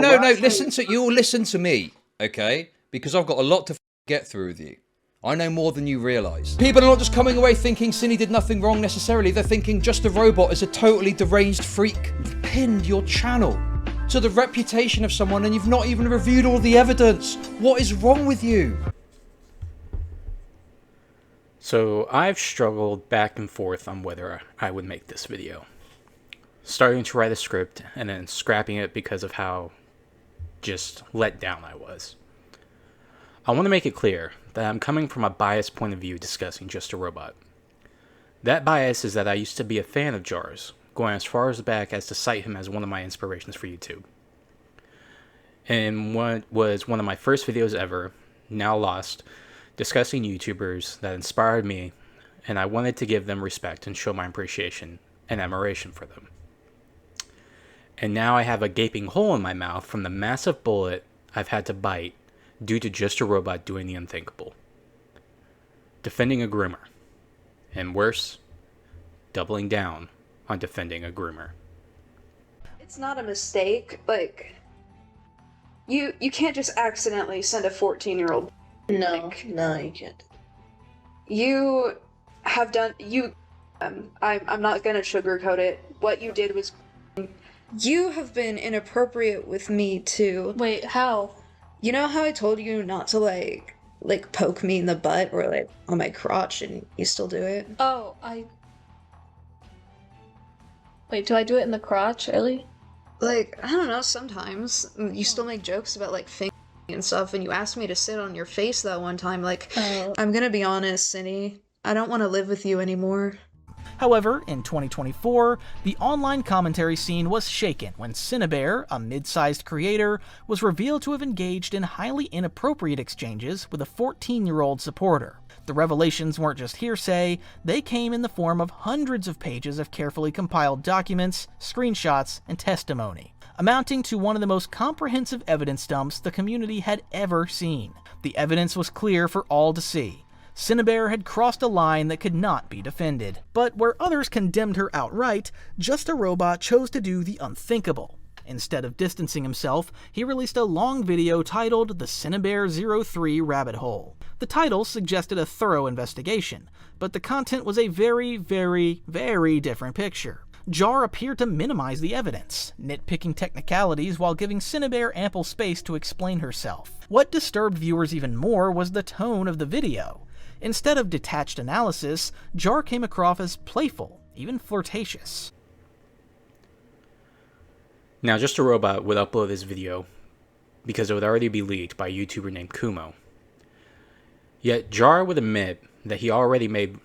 No, you'll listen to me, okay? Because I've got a lot to get through with you. I know more than you realise. People are not just coming away thinking Cinny did nothing wrong necessarily. They're thinking Just a Robot is a totally deranged freak. You've pinned your channel to the reputation of someone and you've not even reviewed all the evidence. What is wrong with you? So I've struggled back and forth on whether I would make this video. Starting to write a script and then scrapping it because of how just let down I was. I want to make it clear that I'm coming from a biased point of view discussing Just a Robot. That bias is that I used to be a fan of Jar's, going as far back as to cite him as one of my inspirations for YouTube. And what was one of my first videos ever, now lost, discussing YouTubers that inspired me, and I wanted to give them respect and show my appreciation and admiration for them. And now I have a gaping hole in my mouth from the massive bullet I've had to bite due to Just a Robot doing the unthinkable. Defending a groomer. And worse, doubling down on defending a groomer. It's not a mistake, like, you can't just accidentally send a 14-year-old. No, you can't. You have done, I'm not gonna sugarcoat it. What you did was, you have been inappropriate with me too. Wait, how? You know how I told you not to like poke me in the butt or like on my crotch and you still do it? Oh, Wait, do I do it in the crotch, really? Like, I don't know, sometimes. You still make jokes about like fingering and stuff and you asked me to sit on your face that one time. Like, I'm gonna be honest, Cinny. I don't want to live with you anymore. However, in 2024, the online commentary scene was shaken when Cinebear, a mid-sized creator, was revealed to have engaged in highly inappropriate exchanges with a 14-year-old supporter. The revelations weren't just hearsay, they came in the form of hundreds of pages of carefully compiled documents, screenshots, and testimony, amounting to one of the most comprehensive evidence dumps the community had ever seen. The evidence was clear for all to see. Cinebear had crossed a line that could not be defended. But where others condemned her outright, Just a Robot chose to do the unthinkable. Instead of distancing himself, he released a long video titled The Cinebear 03 Rabbit Hole. The title suggested a thorough investigation, but the content was a very, very, very different picture. Jar appeared to minimize the evidence, nitpicking technicalities while giving Cinebear ample space to explain herself. What disturbed viewers even more was the tone of the video. Instead of detached analysis, Jar came across as playful, even flirtatious. Now, Just a Robot would upload this video because it would already be leaked by a YouTuber named Kumo. Yet Jar would admit that he already made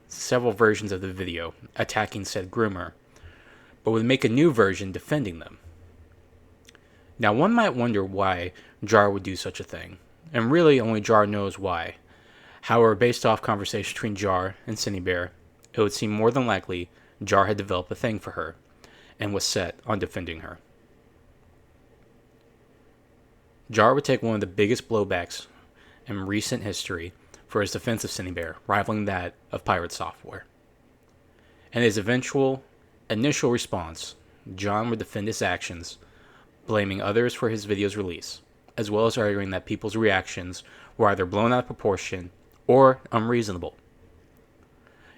several versions of the video attacking said groomer, but would make a new version defending them. Now, one might wonder why Jar would do such a thing, and really only Jar knows why. However, based off conversation between Jar and Cinebear, it would seem more than likely Jar had developed a thing for her, and was set on defending her. Jar would take one of the biggest blowbacks in recent history for his defense of Cinebear, rivaling that of Pirate Software. In his eventual initial response, John would defend his actions, blaming others for his video's release, as well as arguing that people's reactions were either blown out of proportion or unreasonable.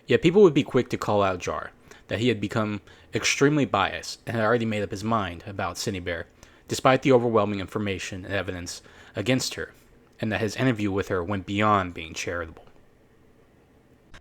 Yet people would be quick to call out Jar, that he had become extremely biased and had already made up his mind about Cinebear, despite the overwhelming information and evidence against her, and that his interview with her went beyond being charitable.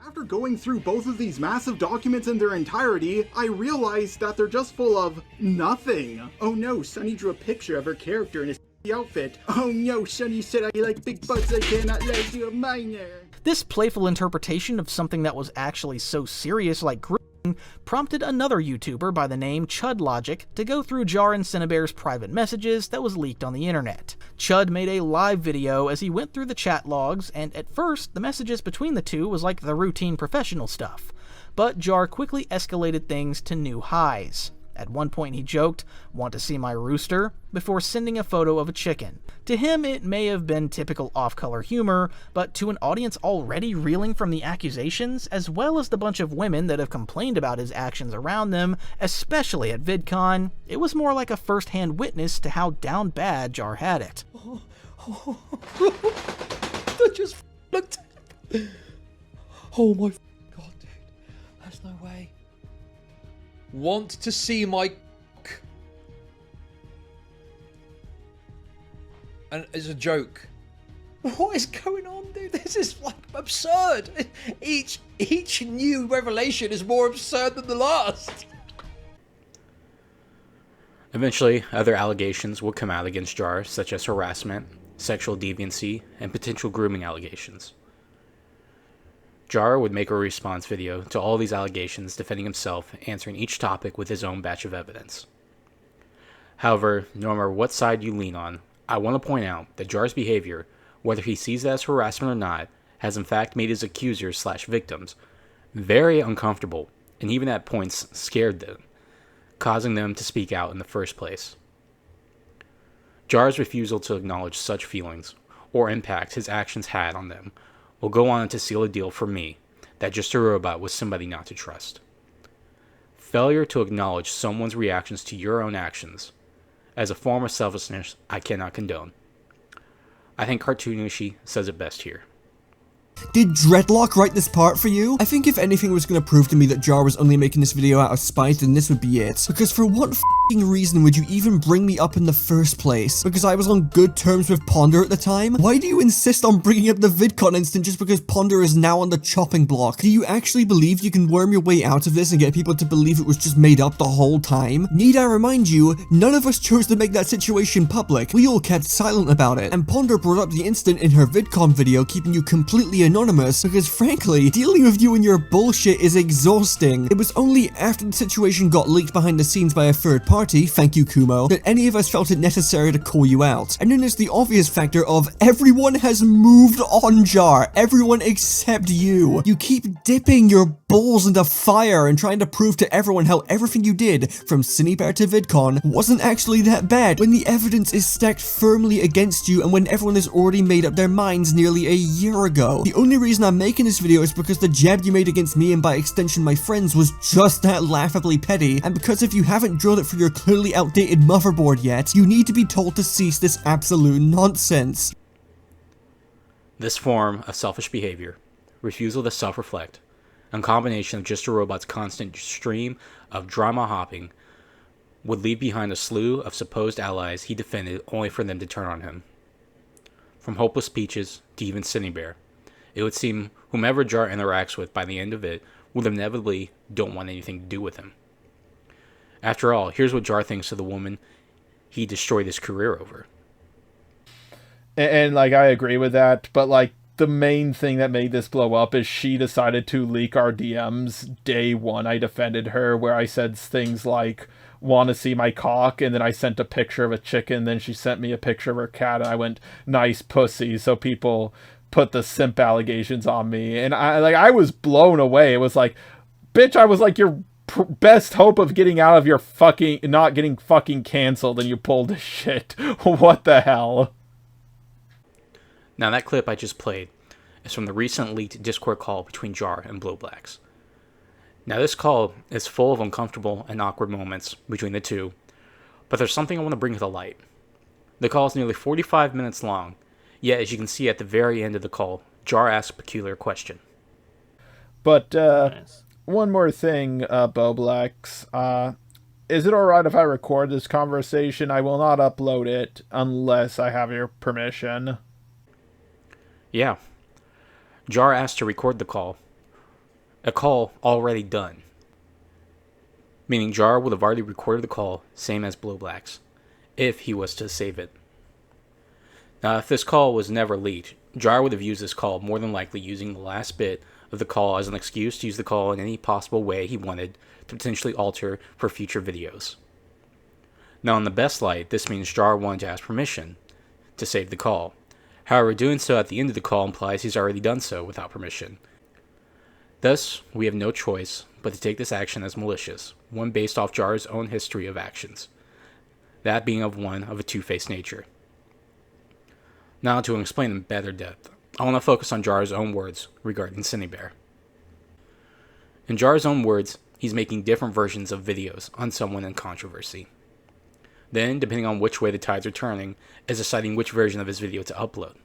After going through both of these massive documents in their entirety, I realized that they're just full of nothing. Oh no, Sunny drew a picture of her character in a outfit. Oh no, Sunny said I like big butts, I cannot let you a minor. This playful interpretation of something that was actually so serious like grooming prompted another YouTuber by the name Chudlogic to go through Jar and Cinebear's private messages that was leaked on the internet. Chud made a live video as he went through the chat logs, and at first, the messages between the two was like the routine professional stuff. But Jar quickly escalated things to new highs. At one point he joked, "Want to see my rooster?" before sending a photo of a chicken. To him, it may have been typical off-color humor, but to an audience already reeling from the accusations, as well as the bunch of women that have complained about his actions around them, especially at VidCon, it was more like a first-hand witness to how down bad Jar had it. I just looked. Oh my god, dude. There's no way. Want to see my... And it's a joke. What is going on, dude? This is like absurd. Each new revelation is more absurd than the last. Eventually, other allegations would come out against Jar, such as harassment, sexual deviancy, and potential grooming allegations. Jar would make a response video to all these allegations, defending himself, answering each topic with his own batch of evidence. However, no matter what side you lean on, I want to point out that Jar's behavior, whether he sees it as harassment or not, has in fact made his accusers/victims very uncomfortable, and even at points scared them, causing them to speak out in the first place. Jar's refusal to acknowledge such feelings, or impact his actions had on them, will go on to seal a deal for me that Just a Robot was somebody not to trust. Failure to acknowledge someone's reactions to your own actions as a form of selfishness I cannot condone. I think Cartoonshi says it best here. Did Dreadlock write this part for you? I think if anything was going to prove to me that Jar was only making this video out of spite, then this would be it. Because for what f***ing reason would you even bring me up in the first place? Because I was on good terms with Ponder at the time? Why do you insist on bringing up the VidCon incident just because Ponder is now on the chopping block? Do you actually believe you can worm your way out of this and get people to believe it was just made up the whole time? Need I remind you, none of us chose to make that situation public. We all kept silent about it, and Ponder brought up the incident in her VidCon video, keeping you completely anonymous, because frankly, dealing with you and your bullshit is exhausting. It was only after the situation got leaked behind the scenes by a third party, thank you Kumo, that any of us felt it necessary to call you out. And then there's the obvious factor of everyone has moved on, Jar. Everyone except you. You keep dipping your balls into fire and trying to prove to everyone how everything you did, from Cinebear to VidCon, wasn't actually that bad, when the evidence is stacked firmly against you and when everyone has already made up their minds nearly a year ago. The only reason I'm making this video is because the jab you made against me and by extension my friends was just that laughably petty, and because if you haven't drilled it for your clearly outdated motherboard yet, you need to be told to cease this absolute nonsense. This form of selfish behavior, refusal to self-reflect, and combination of Just a Robot's constant stream of drama hopping would leave behind a slew of supposed allies he defended only for them to turn on him. From Hopeless Peaches to even Cinebear, it would seem whomever Jar interacts with by the end of it will inevitably don't want anything to do with him. After all, here's what Jar thinks of the woman he destroyed his career over. And like, I agree with that, but like, the main thing that made this blow up is she decided to leak our DMs day one. I defended her where I said things like, "Want to see my cock?" and then I sent a picture of a chicken, then she sent me a picture of her cat, and I went, "Nice pussy," so people put the simp allegations on me, and I was blown away. It was like, bitch, I was like your best hope of getting out of your fucking, not getting fucking canceled, and you pulled this shit. What the hell? Now that clip I just played is from the recent leaked Discord call between Jar and Boblax. Now this call is full of uncomfortable and awkward moments between the two, but there's something I want to bring to the light. The call is nearly 45 minutes long, yet as you can see at the very end of the call, Jar asks a peculiar question. But, one more thing, Boblax. Is it alright if I record this conversation? I will not upload it unless I have your permission. Yeah. Jar asked to record the call. A call already done. Meaning Jar would have already recorded the call, same as Boblax, if he was to save it. Now, if this call was never leaked, Jar would have used this call more than likely using the last bit of the call as an excuse to use the call in any possible way he wanted to potentially alter for future videos. Now, in the best light, this means Jar wanted to ask permission to save the call. However, doing so at the end of the call implies he's already done so without permission. Thus, we have no choice but to take this action as malicious, one based off Jar's own history of actions, that being one of a two-faced nature. Now, to explain in better depth, I want to focus on Jar's own words regarding Cinebear. In Jar's own words, he's making different versions of videos on someone in controversy. Then, depending on which way the tides are turning, is deciding which version of his video to upload.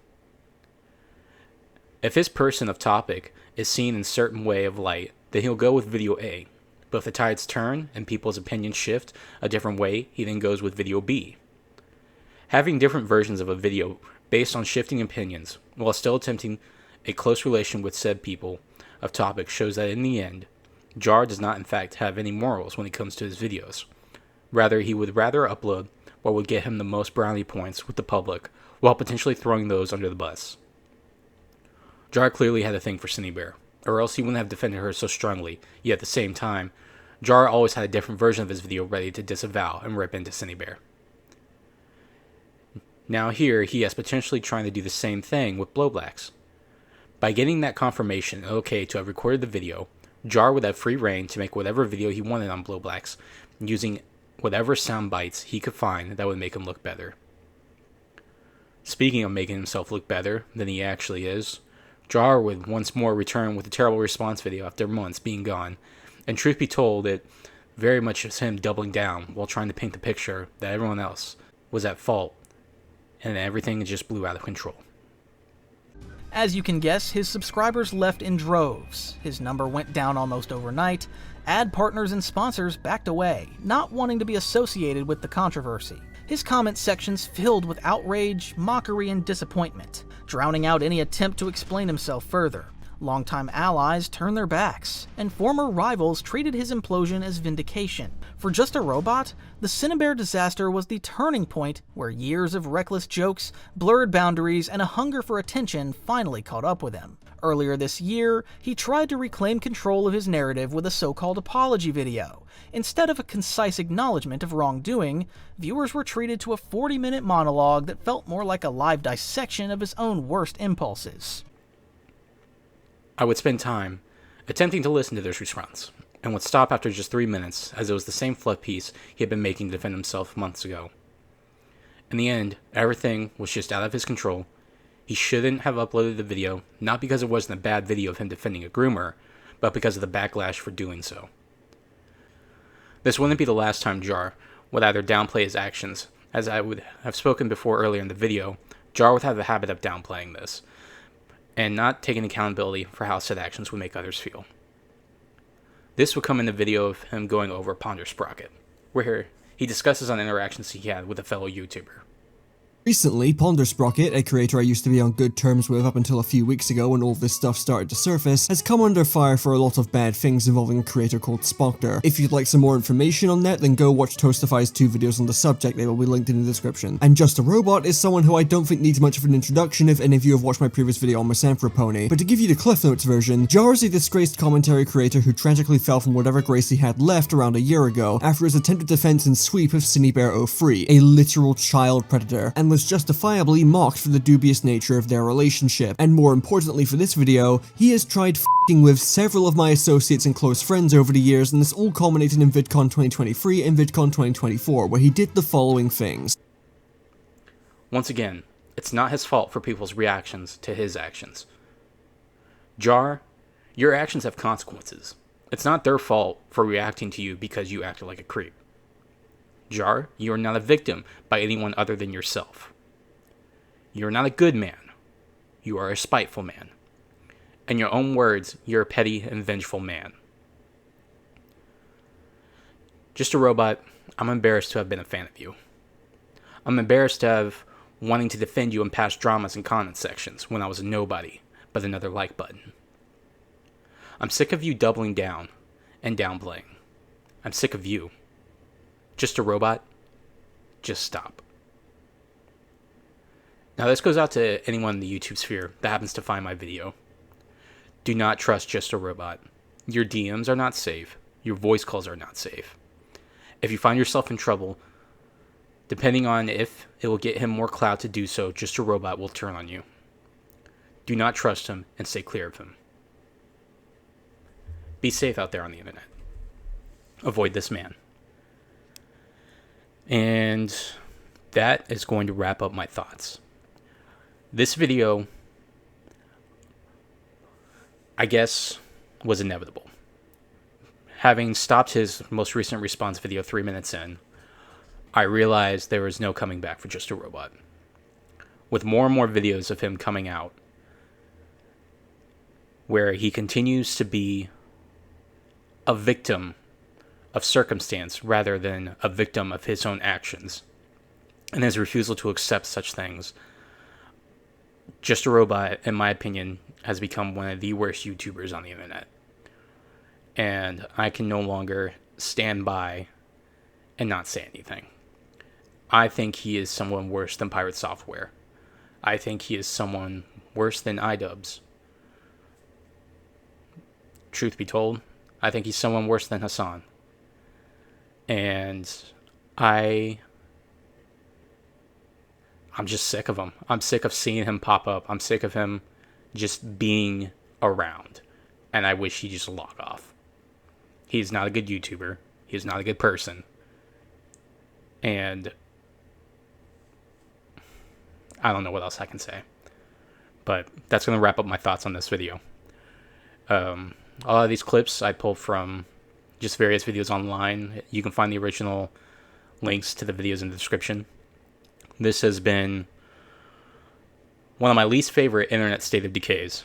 If his person of topic is seen in a certain way of light, then he'll go with video A. But if the tides turn and people's opinions shift a different way, he then goes with video B. Having different versions of a video based on shifting opinions, while still attempting a close relation with said people of topic, shows that in the end, Jar does not in fact have any morals when it comes to his videos. Rather, he would rather upload what would get him the most brownie points with the public, while potentially throwing those under the bus. Jar clearly had a thing for Cinebear, or else he wouldn't have defended her so strongly, yet at the same time, Jar always had a different version of his video ready to disavow and rip into Cinebear. Now here, he is potentially trying to do the same thing with Boblax. By getting that confirmation and okay to have recorded the video, Jar would have free reign to make whatever video he wanted on Boblax, using whatever sound bites he could find that would make him look better. Speaking of making himself look better than he actually is, Jar would once more return with a terrible response video after months being gone, and truth be told, it very much is him doubling down while trying to paint the picture that everyone else was at fault, and everything just blew out of control. As you can guess, his subscribers left in droves, his number went down almost overnight, ad partners and sponsors backed away, not wanting to be associated with the controversy. His comment sections filled with outrage, mockery, and disappointment, drowning out any attempt to explain himself further. Longtime allies turned their backs, and former rivals treated his implosion as vindication. For Just a Robot, the Cinebear disaster was the turning point where years of reckless jokes, blurred boundaries, and a hunger for attention finally caught up with him. Earlier this year, he tried to reclaim control of his narrative with a so-called apology video. Instead of a concise acknowledgement of wrongdoing, viewers were treated to a 40-minute monologue that felt more like a live dissection of his own worst impulses. I would spend time attempting to listen to this response, and would stop after just 3 minutes, as it was the same fluff piece he had been making to defend himself months ago. In the end, everything was just out of his control. He shouldn't have uploaded the video, not because it wasn't a bad video of him defending a groomer, but because of the backlash for doing so. This wouldn't be the last time Jar would either downplay his actions. As I would have spoken before earlier in the video, Jar would have the habit of downplaying this, and not taking accountability for how said actions would make others feel. This would come in the video of him going over Ponder Sprocket, where he discusses on interactions he had with a fellow YouTuber. Recently, Ponder Sprocket, a creator I used to be on good terms with up until a few weeks ago when all this stuff started to surface, has come under fire for a lot of bad things involving a creator called Spocter. If you'd like some more information on that, then go watch Toastify's 2 videos on the subject, they will be linked in the description. And Just a Robot is someone who I don't think needs much of an introduction if any of you have watched my previous video on Misanthropony, but to give you the Cliff Notes version, Jar is a disgraced commentary creator who tragically fell from whatever grace he had left around a year ago after his attempted defense and sweep of Cinebear 03, a literal child predator, and was justifiably mocked for the dubious nature of their relationship. And more importantly for this video, he has tried f***ing with several of my associates and close friends over the years, and this all culminated in VidCon 2023 and VidCon 2024, where he did the following things. Once again, it's not his fault for people's reactions to his actions. Jar, your actions have consequences. It's not their fault for reacting to you because you acted like a creep. Jar, you are not a victim by anyone other than yourself. You are not a good man. You are a spiteful man. In your own words, you're a petty and vengeful man. Just a Robot, I'm embarrassed to have been a fan of you. I'm embarrassed to have wanting to defend you in past dramas and comment sections when I was a nobody but another like button. I'm sick of you doubling down and downplaying. I'm sick of you. Just a Robot, just stop. Now this goes out to anyone in the YouTube sphere that happens to find my video. Do not trust Just a Robot. Your DMs are not safe. Your voice calls are not safe. If you find yourself in trouble, depending on if it will get him more clout to do so, Just a Robot will turn on you. Do not trust him and stay clear of him. Be safe out there on the internet. Avoid this man. And that is going to wrap up my thoughts. This video, I guess, was inevitable. Having stopped his most recent response video 3 minutes in, I realized there was no coming back for Just a Robot. With more and more videos of him coming out, where he continues to be a victim of circumstance rather than a victim of his own actions, and his refusal to accept such things, Just a Robot, in my opinion, has become one of the worst YouTubers on the internet. And I can no longer stand by and not say anything. I think he is someone worse than Pirate Software. I think he is someone worse than iDubbbz. Truth be told, I think he's someone worse than Hassan. And I'm just sick of him. I'm sick of seeing him pop up. I'm sick of him just being around. And I wish he'd just log off. He's not a good YouTuber. He's not a good person. And I don't know what else I can say. But that's going to wrap up my thoughts on this video. A lot of these clips I pulled from just various videos online. You can find the original links to the videos in the description. This has been one of my least favorite internet state of decays,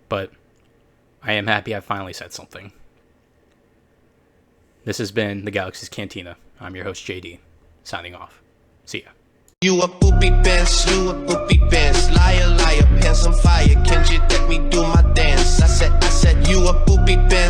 but I am happy I finally said something. This has been the Galaxy's Cantina. I'm your host, JD, signing off. See ya. You a poopy pants, liar, liar, pants on fire, can't you let me do my dance? I said, you a poopy pants.